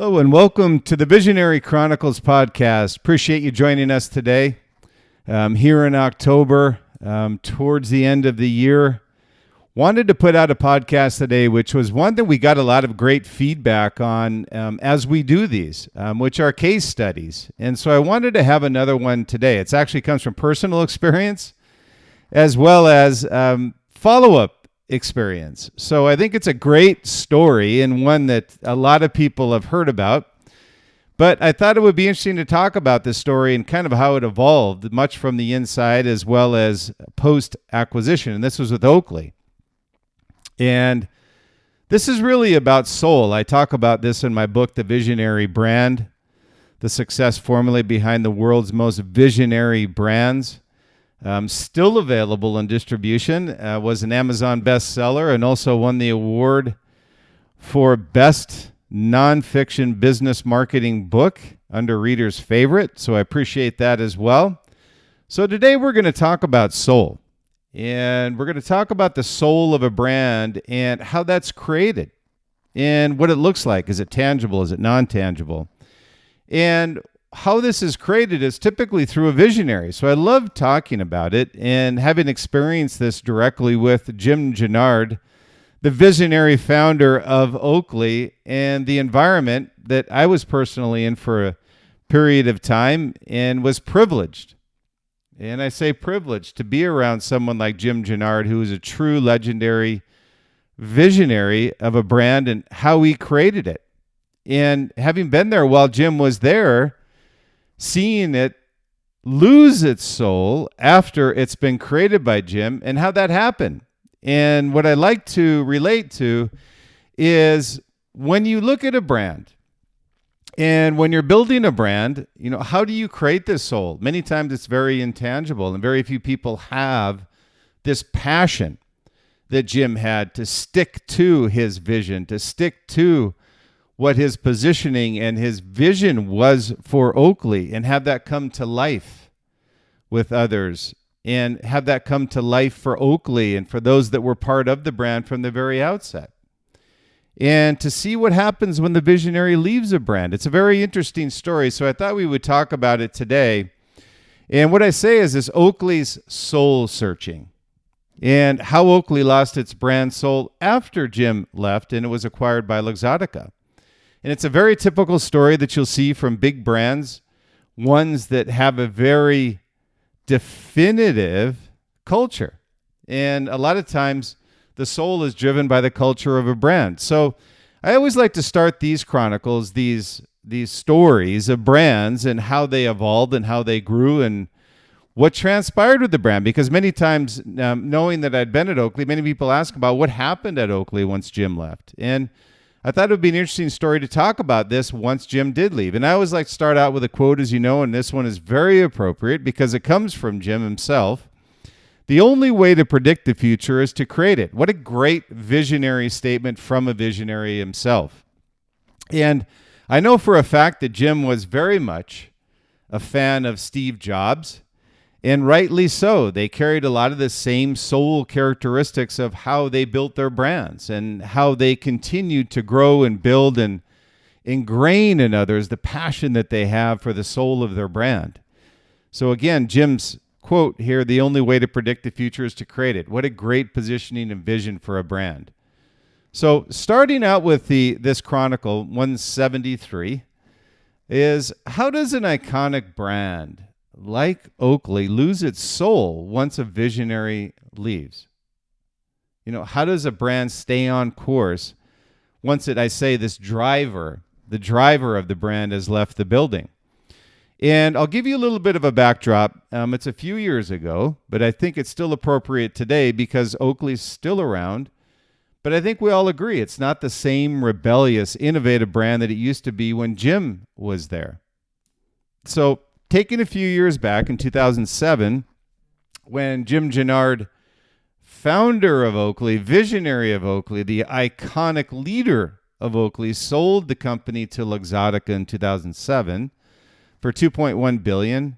Hello and welcome to the Visionary Chronicles podcast. Appreciate you joining us today. Here in October, towards the end of the year. Wanted to put out a podcast today, which was one that we got a lot of great feedback on as we do these, which are case studies. And so I wanted to have another one today. It actually comes from personal experience as well as follow-up experience. So I think it's a great story and one that a lot of people have heard about. But I thought it would be interesting to talk about this story and kind of how it evolved, much from the inside as well as post-acquisition. And this was with Oakley. And this is really about soul. I talk about this in my book, The Visionary Brand, the success formula behind the world's most visionary brands. Still available in distribution, was an Amazon bestseller and also won the award for Best Nonfiction Business Marketing Book under Reader's Favorite. So I appreciate that as well. So today we're going to talk about soul. And we're going to talk about the soul of a brand and how that's created and what it looks like. Is it tangible? Is it non-tangible? And how this is created is typically through a visionary. So I love talking about it and having experienced this directly with Jim Jannard, the visionary founder of Oakley, and the environment that I was personally in for a period of time and was privileged. And I say privileged to be around someone like Jim Jannard, who is a true legendary visionary of a brand and how he created it. And having been there while Jim was there, seeing it lose its soul after it's been created by Jim and how that happened. And what I like to relate to is when you look at a brand and when you're building a brand, how do you create this soul? Many times it's very intangible and very few people have this passion that Jim had to stick to his vision, to stick to what his positioning and his vision was for Oakley and have that come to life with others and have that come to life for Oakley and for those that were part of the brand from the very outset. And to see what happens when the visionary leaves a brand. It's a very interesting story, so I thought we would talk about it today. And what I say is this: Oakley's soul searching and how Oakley lost its brand soul after Jim left and it was acquired by Luxottica. And it's a very typical story that you'll see from big brands, ones that have a very definitive culture. And a lot of times the soul is driven by the culture of a brand. So I always like to start these chronicles, these stories of brands and how they evolved and how they grew and what transpired with the brand. Because many times, knowing that I'd been at Oakley, many people ask about what happened at Oakley once Jim left. And I thought it would be an interesting story to talk about this once Jim did leave. And I always like to start out with a quote, as you know, and this one is very appropriate because it comes from Jim himself. The only way to predict the future is to create it. What a great visionary statement from a visionary himself. And I know for a fact that Jim was very much a fan of Steve Jobs, and rightly so. They carried a lot of the same soul characteristics of how they built their brands and how they continued to grow and build and ingrain in others the passion that they have for the soul of their brand. So again, Jim's quote here: the only way to predict the future is to create it. What a great positioning and vision for a brand. So starting out with this Chronicle 173 is, how does an iconic brand like Oakley lose its soul once a visionary leaves? How does a brand stay on course once the driver of the brand has left the building? And I'll give you a little bit of a backdrop. It's a few years ago, but I think it's still appropriate today because Oakley's still around. But I think we all agree it's not the same rebellious, innovative brand that it used to be when Jim was there. So taking a few years back in 2007, when Jim Jannard, founder of Oakley, visionary of Oakley, the iconic leader of Oakley, sold the company to Luxottica in 2007 for $2.1 billion.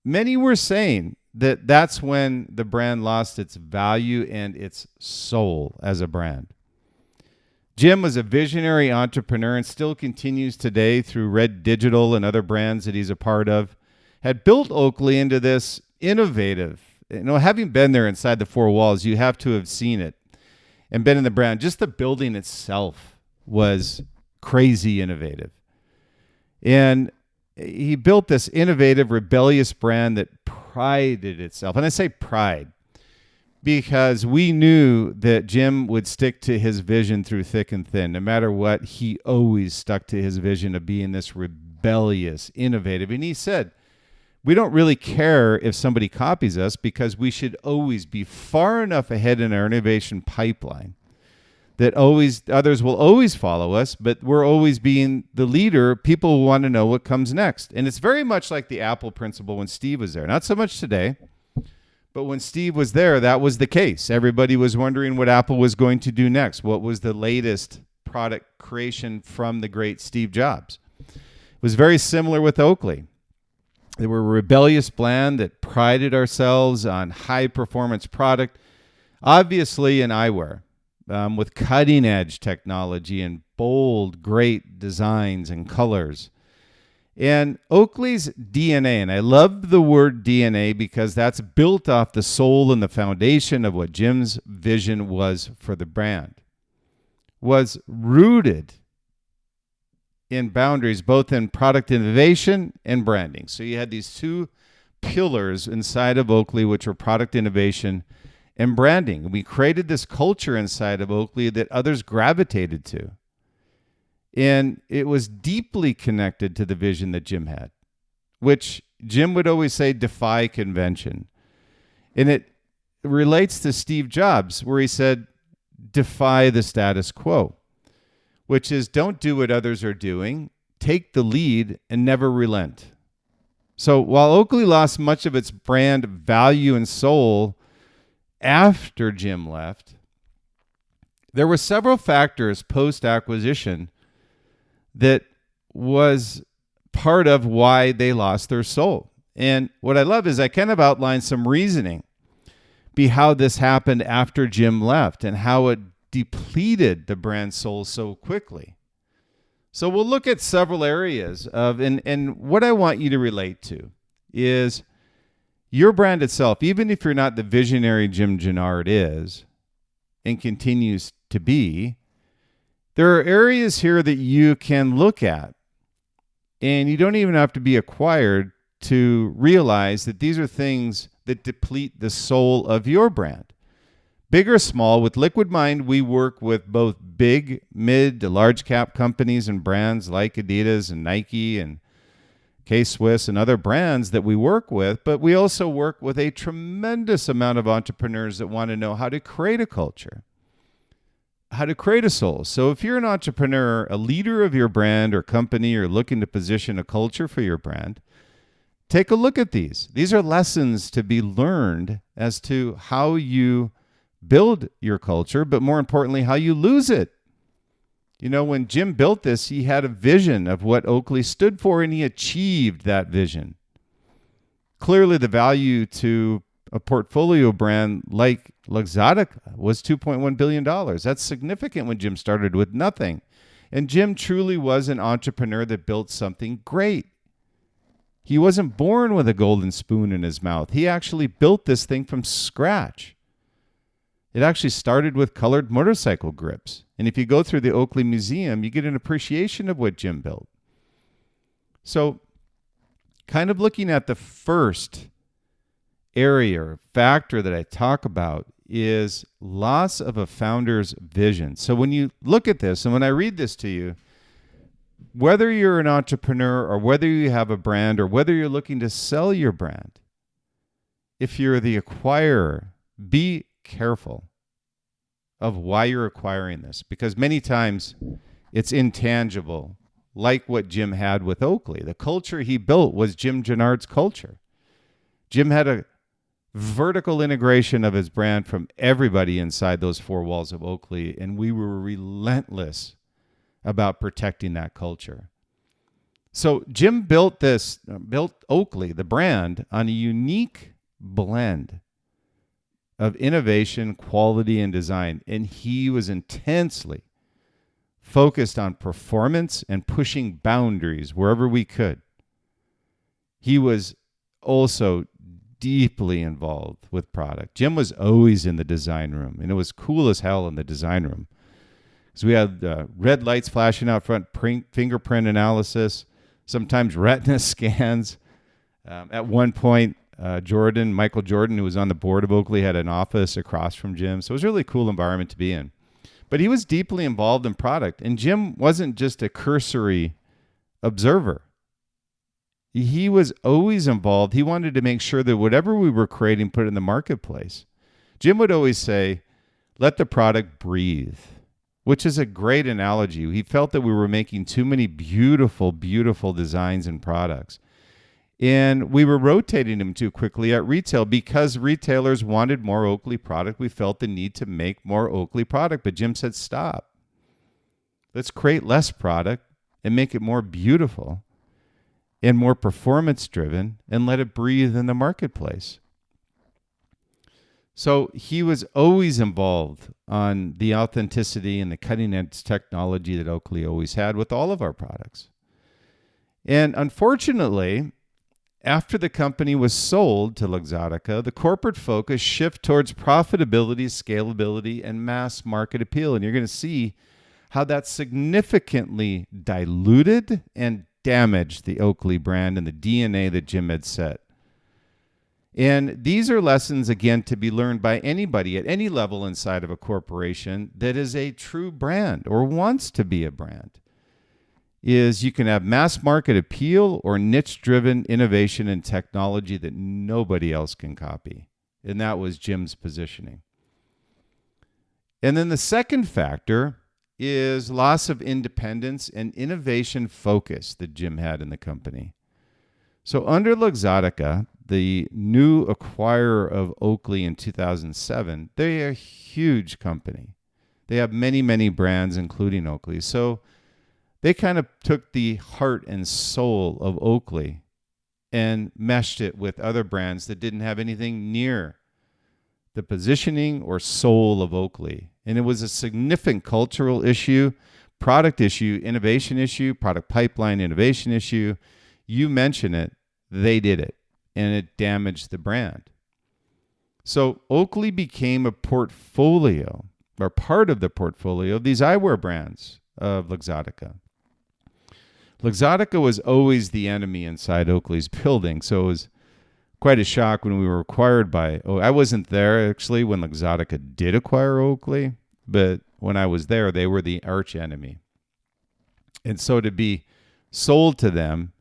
Many were saying that that's when the brand lost its value and its soul as a brand. Jim was a visionary entrepreneur and still continues today through Red Digital and other brands that he's a part of. Had built Oakley into this innovative, having been there inside the four walls, you have to have seen it and been in the brand. Just the building itself was crazy innovative. And he built this innovative, rebellious brand that prided itself. And I say pride because we knew that Jim would stick to his vision through thick and thin. No matter what, he always stuck to his vision of being this rebellious, innovative. And he said, we don't really care if somebody copies us because we should always be far enough ahead in our innovation pipeline that others will always follow us, but we're always being the leader. People want to know what comes next. And it's very much like the Apple principle when Steve was there. Not so much today, but when Steve was there, that was the case. Everybody was wondering what Apple was going to do next. What was the latest product creation from the great Steve Jobs? It was very similar with Oakley. They were a rebellious brand that prided ourselves on high-performance product, obviously in eyewear, with cutting-edge technology and bold, great designs and colors. And Oakley's DNA, and I love the word DNA because that's built off the soul and the foundation of what Jim's vision was for the brand, was rooted in boundaries, both in product innovation and branding. So you had these two pillars inside of Oakley, which were product innovation and branding. We created this culture inside of Oakley that others gravitated to. And it was deeply connected to the vision that Jim had, which Jim would always say, defy convention. And it relates to Steve Jobs, where he said, defy the status quo, which is don't do what others are doing, take the lead, and never relent. So while Oakley lost much of its brand value and soul after Jim left, there were several factors post-acquisition that was part of why they lost their soul. And what I love is I kind of outlined some reasoning be how this happened after Jim left and how it depleted the brand soul so quickly. So we'll look at several areas of, and what I want you to relate to is your brand itself. Even if you're not the visionary Jim Jannard is and continues to be, there are areas here that you can look at, and you don't even have to be acquired to realize that these are things that deplete the soul of your brand. Big or small, with Liquid Mind, we work with both big, mid to large cap companies and brands like Adidas and Nike and K-Swiss and other brands that we work with, but we also work with a tremendous amount of entrepreneurs that want to know how to create a culture, how to create a soul. So if you're an entrepreneur, a leader of your brand or company, or looking to position a culture for your brand, take a look at these. These are lessons to be learned as to how you build your culture, but more importantly, how you lose it. You know, when Jim built this, he had a vision of what Oakley stood for, and he achieved that vision. Clearly, the value to a portfolio brand like Luxottica was $2.1 billion. That's significant when Jim started with nothing. And Jim truly was an entrepreneur that built something great. He wasn't born with a golden spoon in his mouth. He actually built this thing from scratch. It actually started with colored motorcycle grips. And if you go through the Oakley Museum, you get an appreciation of what Jim built. So kind of looking at the first area or factor that I talk about is loss of a founder's vision. So when you look at this, and when I read this to you, whether you're an entrepreneur or whether you have a brand or whether you're looking to sell your brand, if you're the acquirer, be careful of why you're acquiring this, because many times it's intangible, like what Jim had with Oakley. The culture he built was Jim Jannard's culture. Jim had a vertical integration of his brand from everybody inside those four walls of Oakley, and we were relentless about protecting that culture. So Jim built Oakley, the brand, on a unique blend of innovation, quality, and design. And he was intensely focused on performance and pushing boundaries wherever we could. He was also deeply involved with product. Jim was always in the design room, and it was cool as hell in the design room. So we had red lights flashing out front, fingerprint analysis, sometimes retina scans. At one point, Michael Jordan, who was on the board of Oakley, had an office across from Jim. So it was a really cool environment to be in. But he was deeply involved in product. And Jim wasn't just a cursory observer. He was always involved. He wanted to make sure that whatever we were creating, put it in the marketplace. Jim would always say, let the product breathe, which is a great analogy. He felt that we were making too many beautiful, beautiful designs and products. And we were rotating them too quickly at retail because retailers wanted more Oakley product. We felt the need to make more Oakley product. But Jim said, stop. Let's create less product and make it more beautiful and more performance driven and let it breathe in the marketplace. So he was always involved on the authenticity and the cutting edge technology that Oakley always had with all of our products. And unfortunately, after the company was sold to Luxottica, the corporate focus shifted towards profitability, scalability, and mass market appeal. And you're going to see how that significantly diluted and damaged the Oakley brand and the DNA that Jim had set. And these are lessons, again, to be learned by anybody at any level inside of a corporation that is a true brand or wants to be a brand. Is you can have mass market appeal or niche-driven innovation and technology that nobody else can copy. And that was Jim's positioning. And then the second factor is loss of independence and innovation focus that Jim had in the company. So under Luxottica, the new acquirer of Oakley in 2007, they're a huge company. They have many, many brands, including Oakley. So they kind of took the heart and soul of Oakley and meshed it with other brands that didn't have anything near the positioning or soul of Oakley. And it was a significant cultural issue, product issue, innovation issue, product pipeline innovation issue. You mention it, they did it, and it damaged the brand. So Oakley became a portfolio, or part of the portfolio of these eyewear brands of Luxottica. Luxottica was always the enemy inside Oakley's building, so it was quite a shock when we were acquired by I wasn't there, actually, when Luxottica did acquire Oakley, but when I was there, they were the arch enemy. And so to be sold to them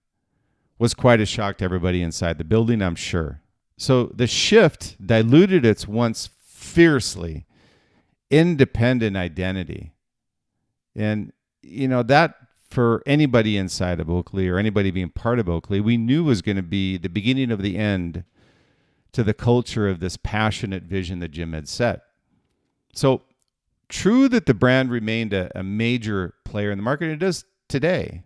was quite a shock to everybody inside the building, I'm sure. So the shift diluted its once fiercely independent identity. And, that for anybody inside of Oakley or anybody being part of Oakley, we knew was going to be the beginning of the end to the culture of this passionate vision that Jim had set. So true that the brand remained a major player in the market, and it does today.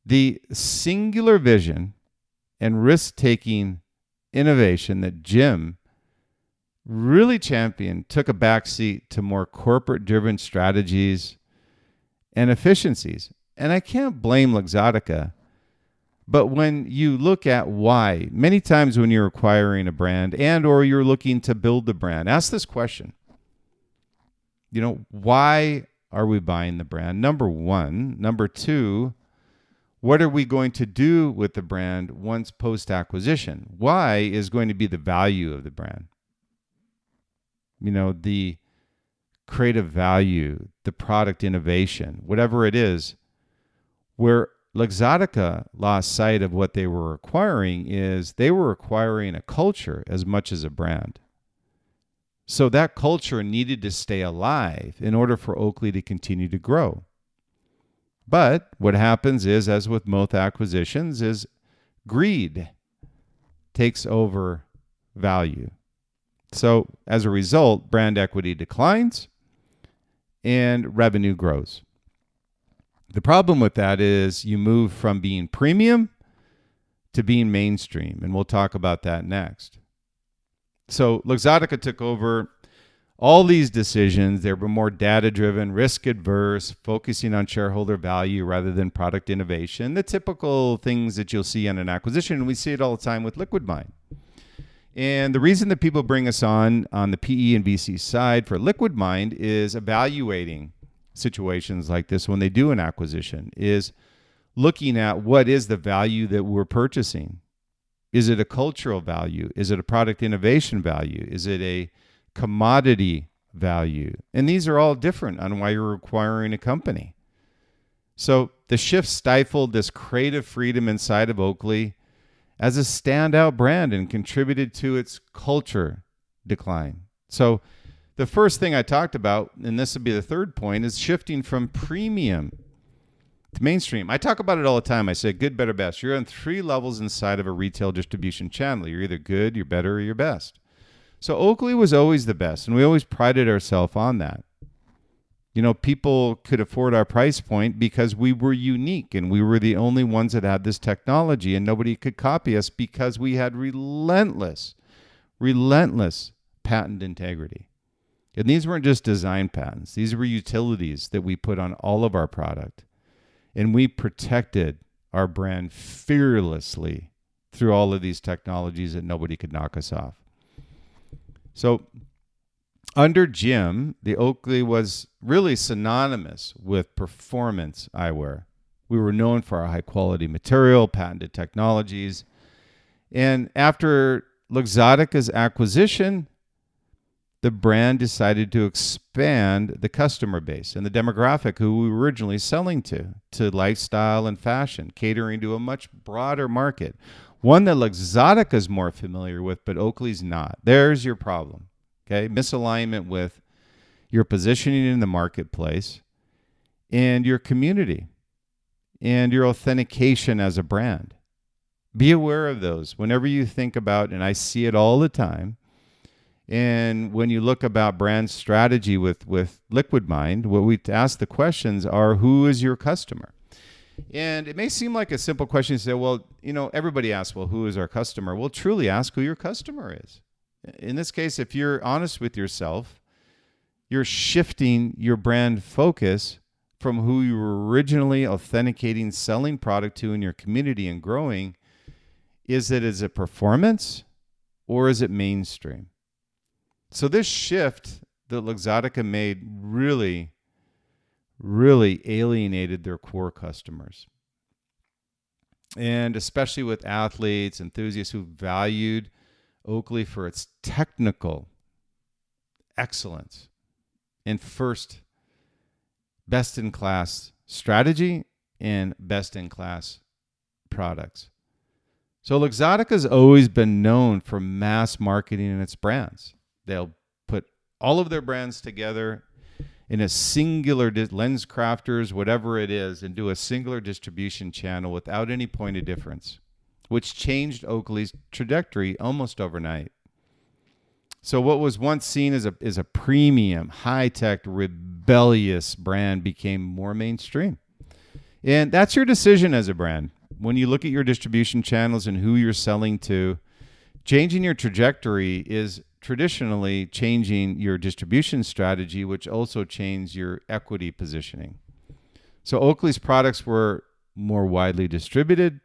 The singular vision and risk-taking innovation that Jim really championed took a backseat to more corporate-driven strategies and efficiencies. And I can't blame Luxottica, but when you look at why, many times when you're acquiring a brand and or you're looking to build the brand, ask this question. Why are we buying the brand? Number one. Number two, what are we going to do with the brand once post-acquisition? Why is going to be the value of the brand? The creative value, the product innovation, whatever it is. Where Luxottica lost sight of what they were acquiring is they were acquiring a culture as much as a brand. So that culture needed to stay alive in order for Oakley to continue to grow. But what happens is, as with most acquisitions, is greed takes over value. So as a result, brand equity declines and revenue grows. The problem with that is you move from being premium to being mainstream, and we'll talk about that next. So Luxottica took over All these decisions, they were more data-driven, risk-adverse, focusing on shareholder value rather than product innovation, the typical things that you'll see on an acquisition, and we see it all the time with Liquidmind. And the reason that people bring us on the PE and VC side for Liquidmind is evaluating situations like this when they do an acquisition, is looking at what is the value that we're purchasing. Is it a cultural value? Is it a product innovation value? Is it a commodity value? And these are all different on why you're acquiring a company. So the shift stifled this creative freedom inside of Oakley as a standout brand and contributed to its culture decline. So the first thing I talked about, and this would be the third point, is shifting from premium to mainstream. I talk about it all the time. I say good, better, best. You're on 3 levels inside of a retail distribution channel. You're either good, you're better, or you're best. So Oakley was always the best, and we always prided ourselves on that. You know, people could afford our price point because we were unique, and we were the only ones that had this technology, and nobody could copy us because we had relentless patent integrity. And these weren't just design patents. These were utilities that we put on all of our product. And we protected our brand fearlessly through all of these technologies that nobody could knock us off. So under Jim, the Oakley was really synonymous with performance eyewear. We were known for our high quality material, patented technologies. And after Luxottica's acquisition, the brand decided to expand the customer base and the demographic who we were originally selling to lifestyle and fashion, catering to a much broader market, one that Luxottica is more familiar with, but Oakley's not. There's your problem, okay? Misalignment with your positioning in the marketplace and your community and your authentication as a brand. Be aware of those whenever you think about, and I see it all the time, and when you look about brand strategy with Liquidmind, what we ask the questions are, who is your customer? And it may seem like a simple question to say, well, you know, everybody asks, well, who is our customer? Well, truly ask who your customer is. In this case, if you're honest with yourself, you're shifting your brand focus from who you were originally authenticating, selling product to in your community and growing. Is it performance or is it mainstream? So this shift that Luxottica made really alienated their core customers. And especially with athletes, enthusiasts who valued Oakley for its technical excellence and first best-in-class strategy and best-in-class products. So Luxottica's always been known for mass marketing in its brands. They'll put all of their brands together in a singular lens crafters, whatever it is, and do a singular distribution channel without any point of difference, which changed Oakley's trajectory almost overnight. So what was once seen as a premium, high-tech, rebellious brand became more mainstream. And that's your decision as a brand. When you look at your distribution channels and who you're selling to, changing your trajectory is traditionally changing your distribution strategy, which also changed your equity positioning. So Oakley's products were more widely distributed,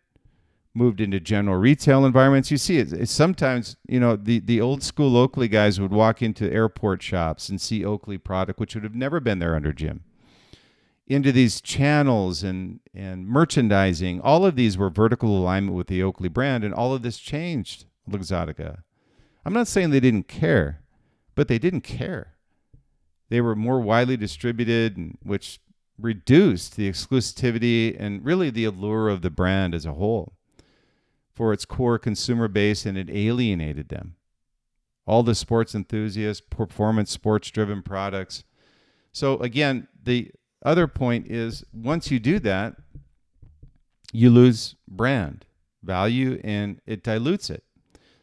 moved into general retail environments. You see it's sometimes, you know, the old school Oakley guys would walk into airport shops and see Oakley product, which would have never been there under Jim. Into these channels and merchandising, all of these were vertical alignment with the Oakley brand, and all of this changed Luxottica. I'm not saying they didn't care, but they didn't care. They were more widely distributed, which reduced the exclusivity and really the allure of the brand as a whole for its core consumer base, and it alienated them. All the sports enthusiasts, performance sports-driven products. So again, the other point is once you do that, you lose brand value and it dilutes it.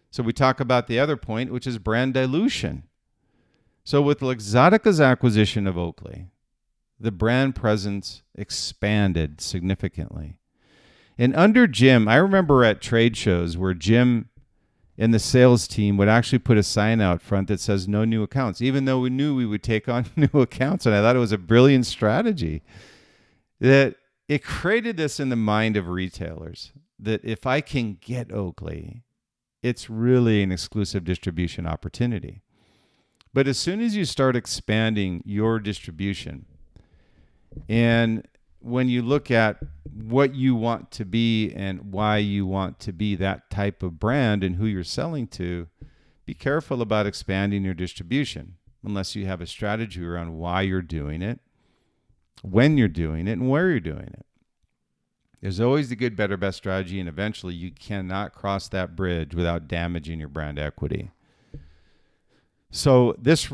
So we talk about the other point, which is brand dilution. So with Luxottica's acquisition of Oakley, the brand presence expanded significantly. And under Jim, I remember at trade shows where Jim and the sales team would actually put a sign out front that says no new accounts, even though we knew we would take on new accounts. And I thought it was a brilliant strategy. That it created this in the mind of retailers, that if I can get Oakley, it's really an exclusive distribution opportunity. But as soon as you start expanding your distribution, and when you look at what you want to be and why you want to be that type of brand and who you're selling to, be careful about expanding your distribution unless you have a strategy around why you're doing it, when you're doing it, and where you're doing it. There's always the good, better, best strategy, and eventually you cannot cross that bridge without damaging your brand equity. So this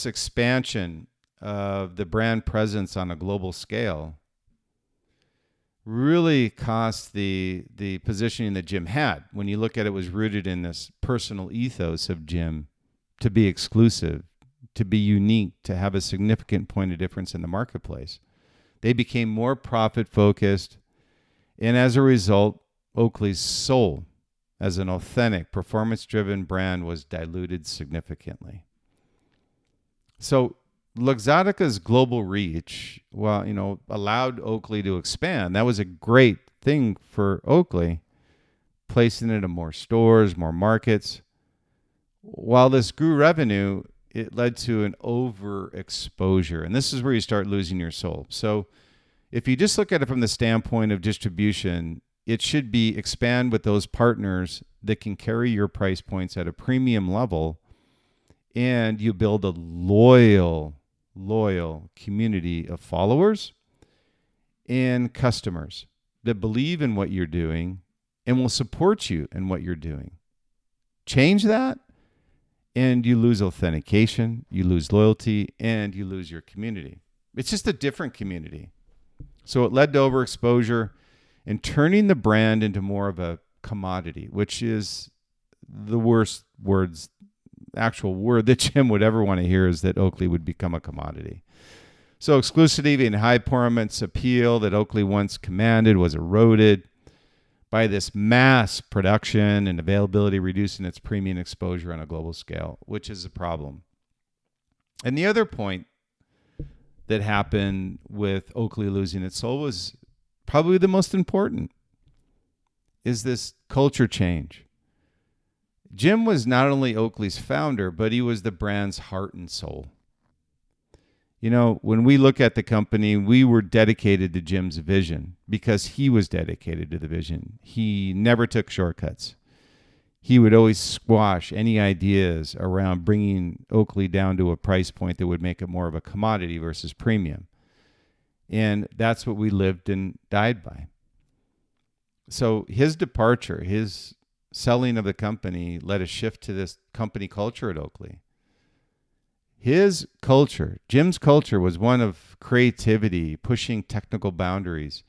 expansion of the brand presence on a global scale really cost the positioning that Jim had. When you look at it, was rooted in this personal ethos of Jim to be exclusive, to be unique, to have a significant point of difference in the marketplace. They became more profit-focused, and as a result, Oakley's soul as an authentic, performance-driven brand was diluted significantly. So Luxottica's global reach, allowed Oakley to expand. That was a great thing for Oakley, placing it in more stores, more markets. While this grew revenue, it led to an overexposure. And this is where you start losing your soul. So if you just look at it from the standpoint of distribution, it should be expand with those partners that can carry your price points at a premium level, and you build a loyal community of followers and customers that believe in what you're doing and will support you in what you're doing. Change that, and you lose authentication, you lose loyalty, and you lose your community. It's just a different community. So it led to overexposure and turning the brand into more of a commodity, which is the worst actual word that Jim would ever want to hear, is that Oakley would become a commodity. So exclusivity and high performance appeal that Oakley once commanded was eroded by this mass production and availability, reducing its premium exposure on a global scale, which is a problem. And the other point that happened with Oakley losing its soul was probably the most important, is this culture change. Jim was not only Oakley's founder, but he was the brand's heart and soul. When we look at the company, we were dedicated to Jim's vision because he was dedicated to the vision. He never took shortcuts. He would always squash any ideas around bringing Oakley down to a price point that would make it more of a commodity versus premium. And that's what we lived and died by. So his departure, his selling of the company, led a shift to this company culture at Oakley. His culture, Jim's culture, was one of creativity, pushing technical boundaries,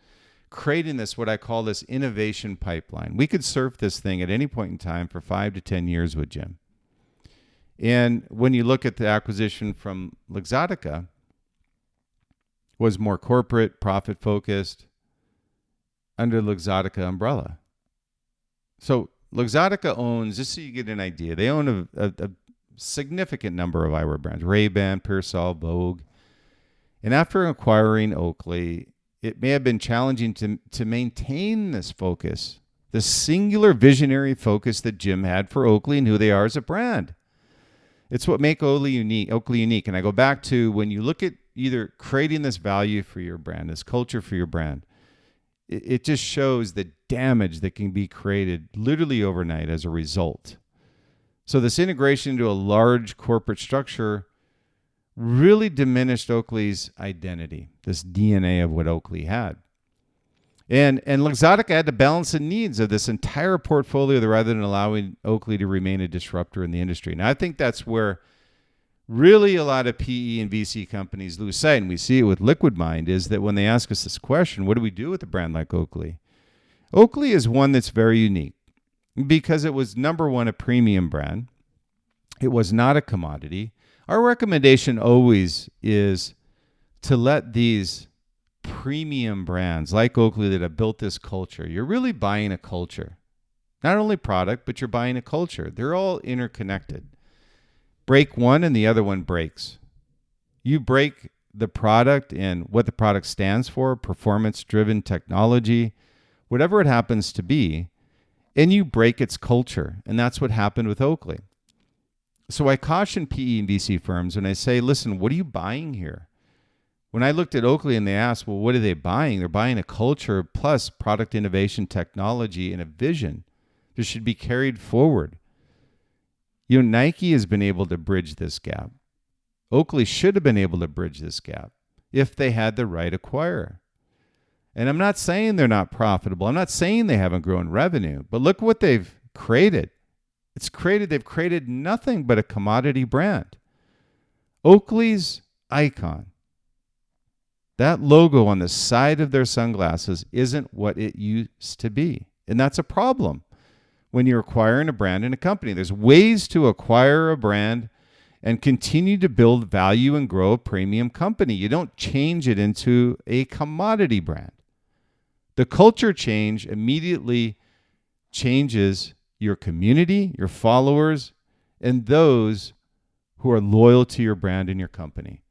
creating this, what I call this innovation pipeline. We could surf this thing at any point in time for 5 to 10 years with Jim. And when you look at the acquisition from Luxottica, was more corporate, profit-focused, under Luxottica umbrella. So Luxottica owns, just so you get an idea, they own a significant number of eyewear brands, Ray-Ban, Pearsall, Vogue. And after acquiring Oakley, it may have been challenging to maintain this focus, the singular visionary focus that Jim had for Oakley and who they are as a brand. It's what makes Oakley unique. And I go back to, when you look at either creating this value for your brand, this culture for your brand, it just shows the damage that can be created literally overnight as a result. So this integration into a large corporate structure really diminished Oakley's identity, this DNA of what Oakley had. And Luxottica had to balance the needs of this entire portfolio rather than allowing Oakley to remain a disruptor in the industry. And I think that's where really a lot of PE and VC companies lose sight, and we see it with Liquid Mind, is that when they ask us this question, what do we do with a brand like Oakley? Oakley is one that's very unique because it was, number one, a premium brand. It was not a commodity. Our recommendation always is to let these premium brands like Oakley that have built this culture, you're really buying a culture. Not only product, but you're buying a culture. They're all interconnected. Break one and the other one breaks. You break the product and what the product stands for, performance-driven technology, whatever it happens to be, and you break its culture. And that's what happened with Oakley. So I caution PE and VC firms when I say, listen, what are you buying here? When I looked at Oakley and they asked, well, what are they buying? They're buying a culture plus product innovation technology and a vision that should be carried forward. Nike has been able to bridge this gap. Oakley should have been able to bridge this gap if they had the right acquirer. And I'm not saying they're not profitable. I'm not saying they haven't grown revenue, but look what they've created. They've created nothing but a commodity brand. Oakley's icon, that logo on the side of their sunglasses isn't what it used to be. And that's a problem when you're acquiring a brand in a company. There's ways to acquire a brand and continue to build value and grow a premium company. You don't change it into a commodity brand. The culture change immediately changes your community, your followers, and those who are loyal to your brand and your company.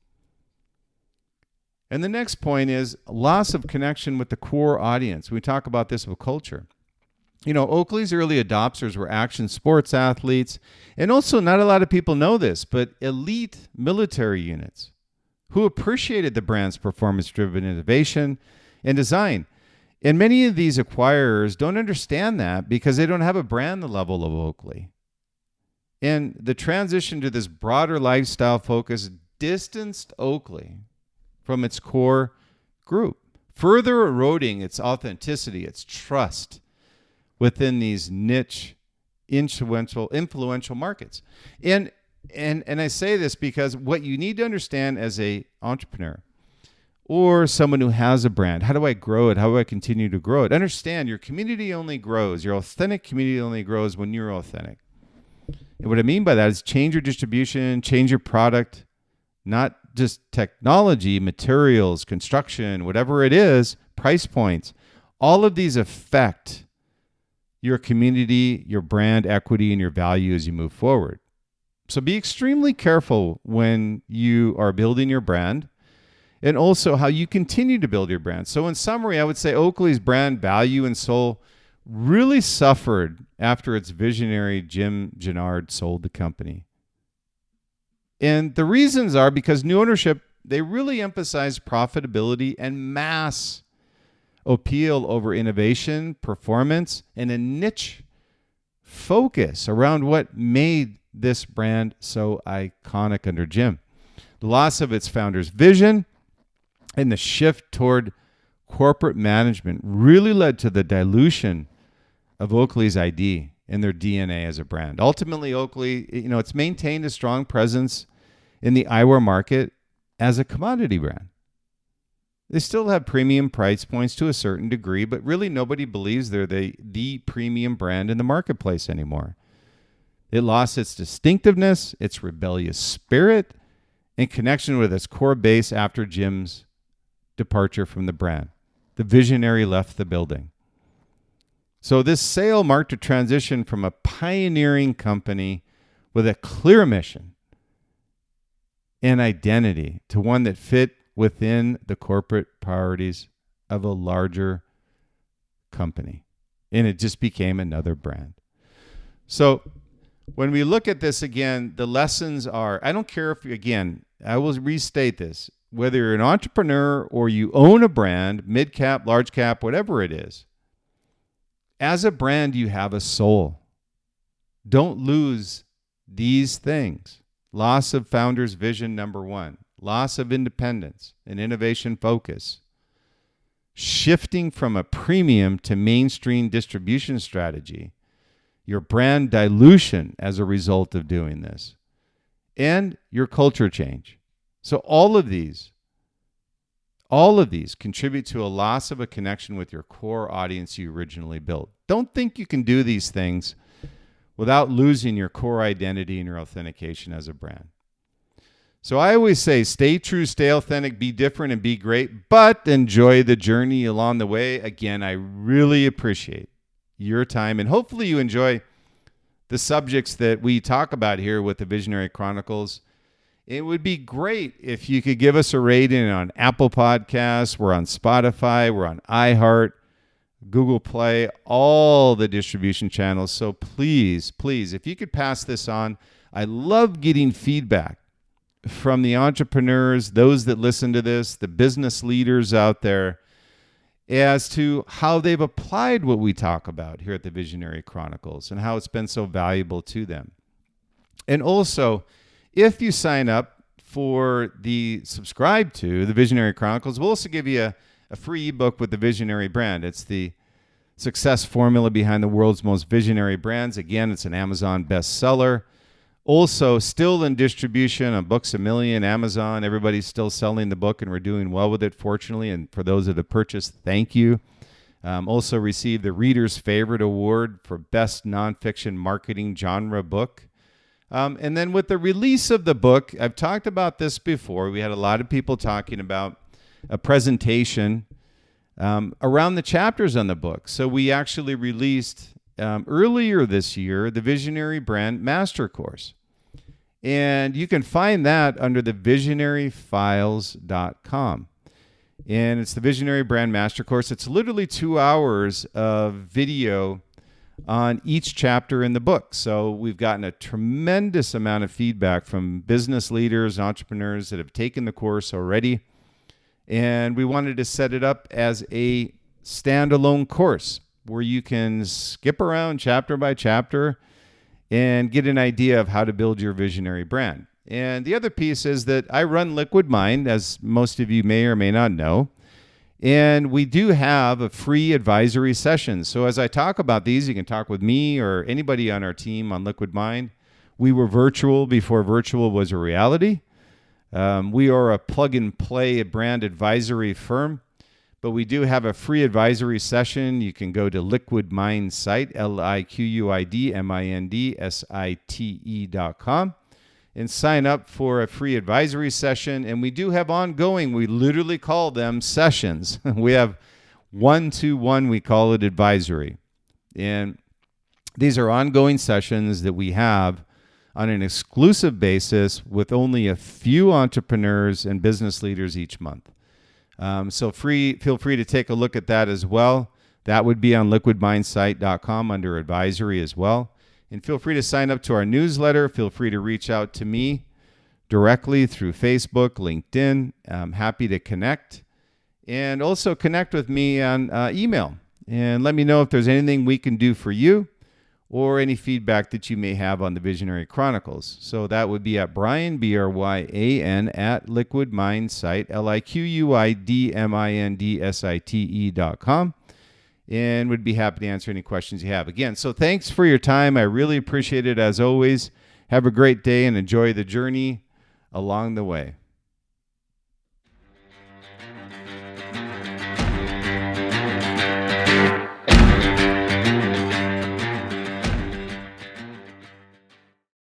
And the next point is loss of connection with the core audience. We talk about this with culture. Oakley's early adopters were action sports athletes, and also not a lot of people know this, but elite military units who appreciated the brand's performance-driven innovation and design. And many of these acquirers don't understand that because they don't have a brand the level of Oakley. And the transition to this broader lifestyle focus distanced Oakley from its core group, further eroding its authenticity, its trust within these niche, influential markets. And I say this because what you need to understand as an entrepreneur or someone who has a brand, how do I grow it? How do I continue to grow it? Understand your community only grows. Your authentic community only grows when you're authentic. And what I mean by that is change your distribution, change your product, not just technology, materials, construction, whatever it is, price points. All of these affect your community, your brand equity, and your value as you move forward. So be extremely careful when you are building your brand and also how you continue to build your brand. So in summary, I would say Oakley's brand value and soul really suffered after its visionary Jim Jannard sold the company. And the reasons are because new ownership, they really emphasize profitability and mass appeal over innovation, performance, and a niche focus around what made this brand so iconic under Jim. The loss of its founder's vision and the shift toward corporate management really led to the dilution of Oakley's ID and their DNA as a brand. Ultimately, Oakley, it's maintained a strong presence in the eyewear market as a commodity brand. They still have premium price points to a certain degree, but really nobody believes they're the premium brand in the marketplace anymore. It lost its distinctiveness, its rebellious spirit, and connection with its core base after Jim's departure from the brand. The visionary left the building. So this sale marked a transition from a pioneering company with a clear mission and identity to one that fit within the corporate priorities of a larger company. And it just became another brand. So when we look at this again, the lessons are, I don't care if, again, I will restate this, whether you're an entrepreneur or you own a brand, mid-cap, large cap, whatever it is, as a brand, you have a soul. Don't lose these things. Loss of founder's vision, number one. Loss of independence and innovation focus. Shifting from a premium to mainstream distribution strategy. Your brand dilution as a result of doing this. And your culture change. So all of these contribute to a loss of a connection with your core audience you originally built. Don't think you can do these things without losing your core identity and your authentication as a brand. So I always say, stay true, stay authentic, be different, and be great, but enjoy the journey along the way. Again, I really appreciate your time. And hopefully you enjoy the subjects that we talk about here with the Visionary Chronicles. It would be great if you could give us a rating on Apple Podcasts. We're on Spotify. We're on iHeart, Google Play, all the distribution channels. So please, if you could pass this on. I love getting feedback from the entrepreneurs, those that listen to this, the business leaders out there, as to how they've applied what we talk about here at the Visionary Chronicles and how it's been so valuable to them. And also, if you sign up for subscribe to the Visionary Chronicles, we'll also give you a free ebook with the Visionary brand. It's the success formula behind the world's most visionary brands. Again, it's an Amazon bestseller. Also, still in distribution on Books A Million, Amazon. Everybody's still selling the book, and we're doing well with it, fortunately. And for those that have purchased, thank you. Also received the Reader's Favorite Award for Best Nonfiction Marketing Genre Book. And then with the release of the book, I've talked about this before. We had a lot of people talking about a presentation around the chapters on the book. So we actually released earlier this year the Visionary Brand Master Course. And you can find that under the visionaryfiles.com. And it's the Visionary Brand Master Course. It's literally 2 hours of video on each chapter in the book. So we've gotten a tremendous amount of feedback from business leaders, entrepreneurs that have taken the course already. And we wanted to set it up as a standalone course where you can skip around chapter by chapter and get an idea of how to build your visionary brand. And the other piece is that I run Liquid Mind, as most of you may or may not know. And we do have a free advisory session. So as I talk about these, you can talk with me or anybody on our team on Liquid Mind. We were virtual before virtual was a reality. We are a plug-and-play brand advisory firm. But we do have a free advisory session. You can go to Liquid Mind site, liquidmindsite.com, and sign up for a free advisory session. And we do have ongoing, we literally call them sessions. We have 1-to-1, we call it advisory. And these are ongoing sessions that we have on an exclusive basis with only a few entrepreneurs and business leaders each month. So feel free to take a look at that as well. That would be on liquidmindsite.com under advisory as well. And feel free to sign up to our newsletter. Feel free to reach out to me directly through Facebook, LinkedIn. I'm happy to connect. And also connect with me on email. And let me know if there's anything we can do for you or any feedback that you may have on the Visionary Chronicles. So that would be at Brian, B-R-Y-A-N, at liquidmindsite, liquidmindsite.com, and would be happy to answer any questions you have. Again, so thanks for your time. I really appreciate it as always. Have a great day and enjoy the journey along the way.